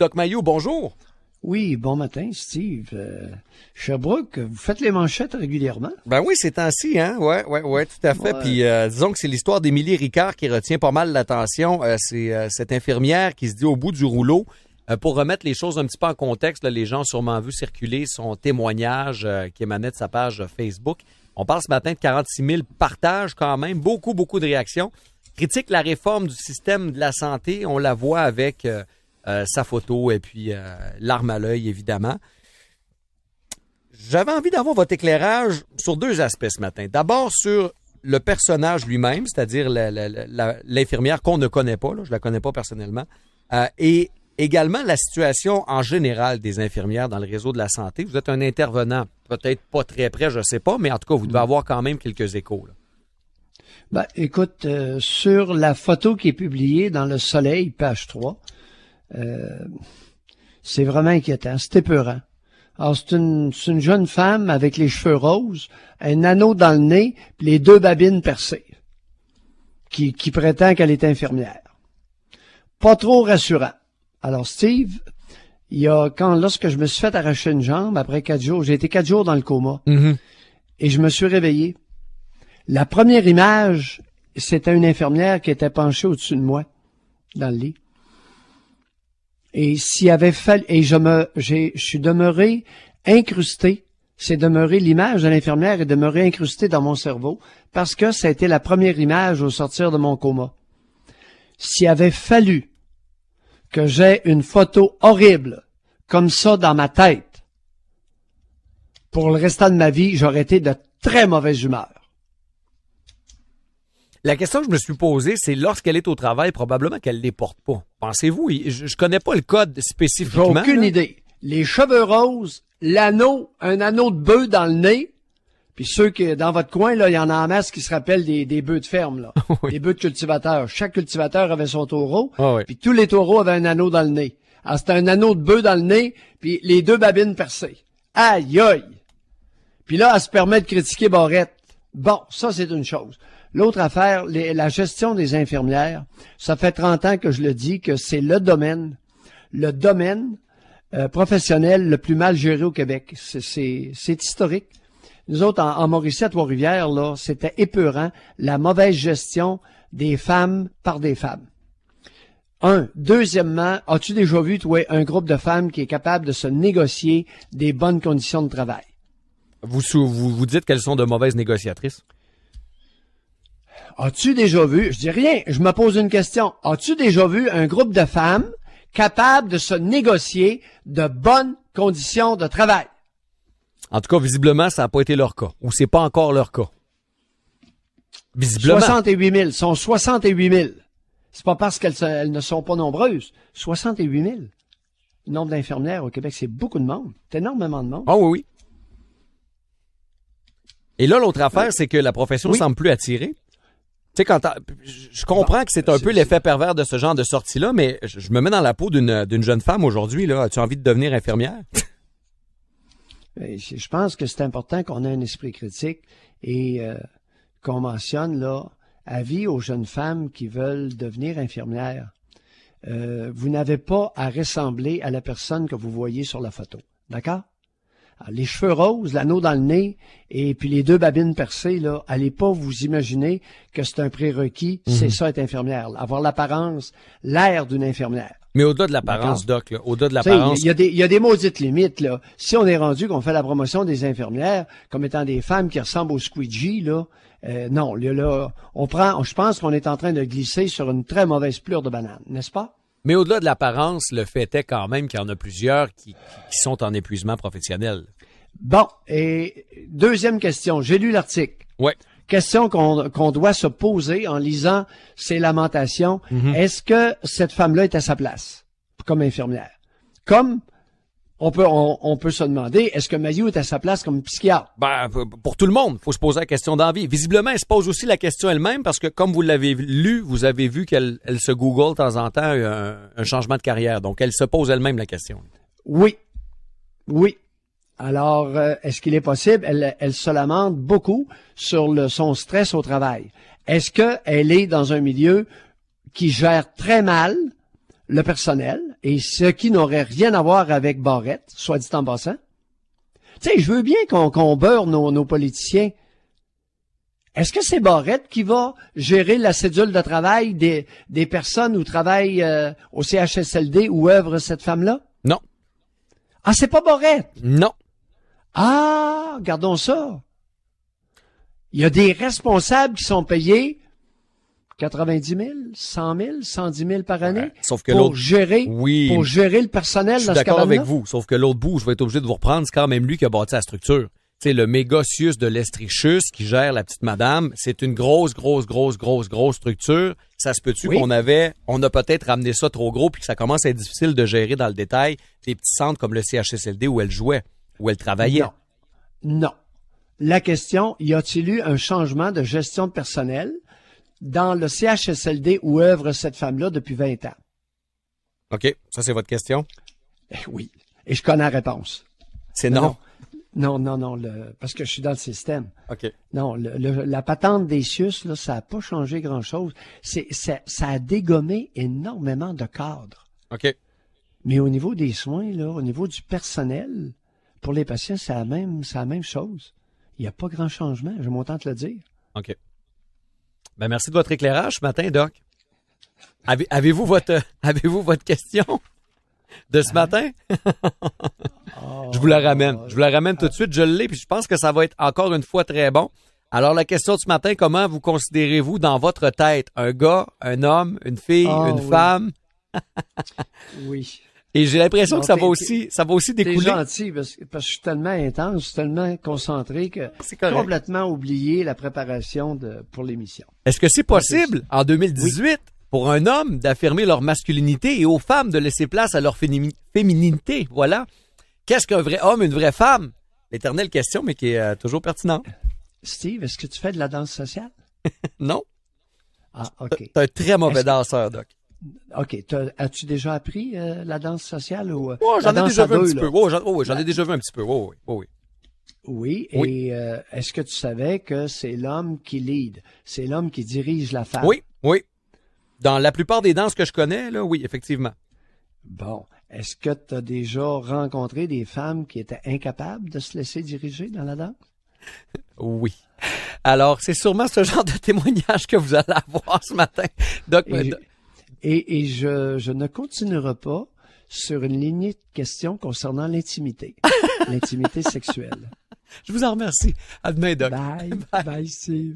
Doc Mayou, bonjour. Oui, bon matin, Steve. Sherbrooke, vous faites les manchettes régulièrement? Ben oui, c'est temps-ci, hein? Ouais, tout à fait. Ouais. Puis disons que c'est l'histoire d'Émilie Ricard qui retient pas mal l'attention. C'est cette infirmière qui se dit au bout du rouleau. Pour remettre les choses un petit peu en contexte, là, les gens ont sûrement vu circuler son témoignage qui émanait de sa page Facebook. On parle ce matin de 46 000 partages quand même, beaucoup de réactions. Critique la réforme du système de la santé, on la voit avec sa photo et puis l'arme à l'œil, évidemment. J'avais envie d'avoir votre éclairage sur deux aspects ce matin. D'abord sur le personnage lui-même, c'est-à-dire l'infirmière qu'on ne connaît pas, là, je la connais pas personnellement, et également la situation en général des infirmières dans le réseau de la santé. Vous êtes un intervenant, peut-être pas très près, je sais pas, mais en tout cas, vous devez avoir quand même quelques échos, là. Ben, écoute, sur la photo qui est publiée dans Le Soleil, page 3, c'est vraiment inquiétant, c'est épeurant. Alors, c'est une jeune femme avec les cheveux roses, un anneau dans le nez, puis les deux babines percées, qui prétend qu'elle est infirmière. Pas trop rassurant. Alors, Steve, lorsque je me suis fait arracher une jambe, après 4 jours, j'ai été 4 jours dans le coma, et je me suis réveillé. La première image, c'était une infirmière qui était penchée au-dessus de moi, dans le lit. Et s'il avait fallu, et je suis demeuré incrusté, l'image de l'infirmière est demeurée incrustée dans mon cerveau, parce que ça a été la première image au sortir de mon coma. S'il avait fallu que j'ai une photo horrible, comme ça dans ma tête, pour le restant de ma vie, j'aurais été de très mauvaise humeur. La question que je me suis posée, c'est lorsqu'elle est au travail, probablement qu'elle ne les porte pas. Pensez-vous? Je connais pas le code spécifiquement. J'ai aucune idée. Les cheveux roses, un anneau de bœuf dans le nez, puis ceux qui, dans votre coin, là, il y en a en masse qui se rappellent des bœufs de ferme, là. Oui. Des bœufs de cultivateurs. Chaque cultivateur avait son taureau, Oui. Puis tous les taureaux avaient un anneau dans le nez. Alors, c'était un anneau de bœuf dans le nez, puis les deux babines percées. Aïe, aïe! Puis là, elle se permet de critiquer Barrette. Bon, ça, c'est une chose. L'autre affaire, la gestion des infirmières, ça fait 30 ans que je le dis, que c'est le domaine professionnel le plus mal géré au Québec. C'est historique. Nous autres, en Mauricie, à Trois-Rivières, là, c'était épeurant, la mauvaise gestion des femmes par des femmes. Deuxièmement, as-tu déjà vu, toi, un groupe de femmes qui est capable de se négocier des bonnes conditions de travail? Vous dites qu'elles sont de mauvaises négociatrices? As-tu déjà vu, je dis rien, je me pose une question, as-tu déjà vu un groupe de femmes capables de se négocier de bonnes conditions de travail? En tout cas, visiblement, ça n'a pas été leur cas, ou c'est pas encore leur cas. Visiblement. 68 000, sont 68 000. C'est pas parce qu'elles ne sont pas nombreuses. 68 000. Le nombre d'infirmières au Québec, c'est beaucoup de monde. C'est énormément de monde. Ah oui. Et là, l'autre affaire, c'est que la profession semble plus attirée. Tu sais, je comprends que c'est un peu l'effet pervers de ce genre de sortie-là, mais je me mets dans la peau d'une jeune femme aujourd'hui, là. As-tu envie de devenir infirmière? Je pense que c'est important qu'on ait un esprit critique et qu'on mentionne, là, avis aux jeunes femmes qui veulent devenir infirmières. Vous n'avez pas à ressembler à la personne que vous voyez sur la photo. D'accord? Alors, les cheveux roses, l'anneau dans le nez, et puis les deux babines percées, là, allez pas vous imaginer que c'est un prérequis, c'est ça être infirmière. Avoir l'apparence, l'air d'une infirmière. Mais au-delà de l'apparence, Doc, là, au-delà de l'apparence. Il y a des maudites limites, là. Si on est rendu qu'on fait la promotion des infirmières comme étant des femmes qui ressemblent au squeegee, là, non, là, je pense qu'on est en train de glisser sur une très mauvaise pleure de banane, n'est-ce pas? Mais au-delà de l'apparence, le fait est quand même qu'il y en a plusieurs qui sont en épuisement professionnel. Bon, et deuxième question, j'ai lu l'article. Ouais. Question qu'on doit se poser en lisant ces lamentations. Est-ce que cette femme-là est à sa place comme infirmière? Comme on peut se demander, est-ce que Mayou est à sa place comme psychiatre? Ben, pour tout le monde, faut se poser la question d'envie. Visiblement, elle se pose aussi la question elle-même parce que, comme vous l'avez lu, vous avez vu qu'elle se Google de temps en temps un changement de carrière. Donc, elle se pose elle-même la question. Oui. Alors, est-ce qu'il est possible? Elle se lamente beaucoup sur son stress au travail. Est-ce qu'elle est dans un milieu qui gère très mal le personnel? Et ce qui n'aurait rien à voir avec Barrette, soit dit en passant. Tu sais, je veux bien qu'on beurre nos politiciens. Est-ce que c'est Barrette qui va gérer la cédule de travail des personnes où travaillent au CHSLD où œuvre cette femme-là? Non. Ah, c'est pas Barrette? Non. Ah, gardons ça. Il y a des responsables qui sont payés 90 000, 100 000, 110 000 par année Ouais, sauf que pour gérer le personnel je dans suis ce d'accord cabane-là. avec vous, sauf que l'autre bout, je vais être obligé de vous reprendre, c'est quand même lui qui a bâti la structure. Tu sais, le méga Sius de l'Estrichus qui gère la petite madame, c'est une grosse structure. Ça se peut-tu Oui. qu'on a peut-être ramené ça trop gros puis que ça commence à être difficile de gérer dans le détail des petits centres comme le CHSLD où elle jouait, où elle travaillait? Non. La question, y a-t-il eu un changement de gestion de personnel dans le CHSLD où œuvre cette femme-là depuis 20 ans? OK, ça c'est votre question? Oui. Et je connais la réponse. C'est non. Non, parce que je suis dans le système. OK. Non, la patente des CIUS, là, ça n'a pas changé grand-chose. Ça a dégommé énormément de cadres. OK. Mais au niveau des soins, là, au niveau du personnel, pour les patients, c'est la même chose. Il n'y a pas grand changement, je m'entends te le dire. OK. Ben, merci de votre éclairage ce matin, Doc. Avez-vous votre question de ce matin? Je vous la ramène. Je vous la ramène tout de suite. Je l'ai, puis je pense que ça va être encore une fois très bon. Alors, la question de ce matin, comment vous considérez-vous dans votre tête un gars, un homme, une fille, une femme? Oui. Et j'ai l'impression que ça va aussi T'es découler. gentil, parce que je suis tellement intense, tellement concentré que C'est correct. complètement oublié la préparation pour l'émission. Est-ce que c'est possible, en 2018, pour un homme d'affirmer leur masculinité et aux femmes de laisser place à leur féminité? Voilà. Qu'est-ce qu'un vrai homme, une vraie femme? L'éternelle question, mais qui est toujours pertinente. Steve, est-ce que tu fais de la danse sociale? Non. Ah, OK. T'es un très mauvais danseur, Doc. OK. As-tu déjà appris la danse sociale ou Oh, j'en la ai danse déjà à vu un deux, petit là? peu. Oh, j'en ai déjà vu un petit peu. Oh, oui. Oui, Oui. et est-ce que tu savais que c'est l'homme qui lead? C'est l'homme qui dirige la femme? Oui. Dans la plupart des danses que je connais, là, oui, effectivement. Bon. Est-ce que tu as déjà rencontré des femmes qui étaient incapables de se laisser diriger dans la danse? Oui. Alors, c'est sûrement ce genre de témoignage que vous allez avoir ce matin. Doc, Et je ne continuerai pas sur une lignée de questions concernant l'intimité. L'intimité sexuelle. je vous en remercie. À demain, Doc. Bye. Bye, Steve.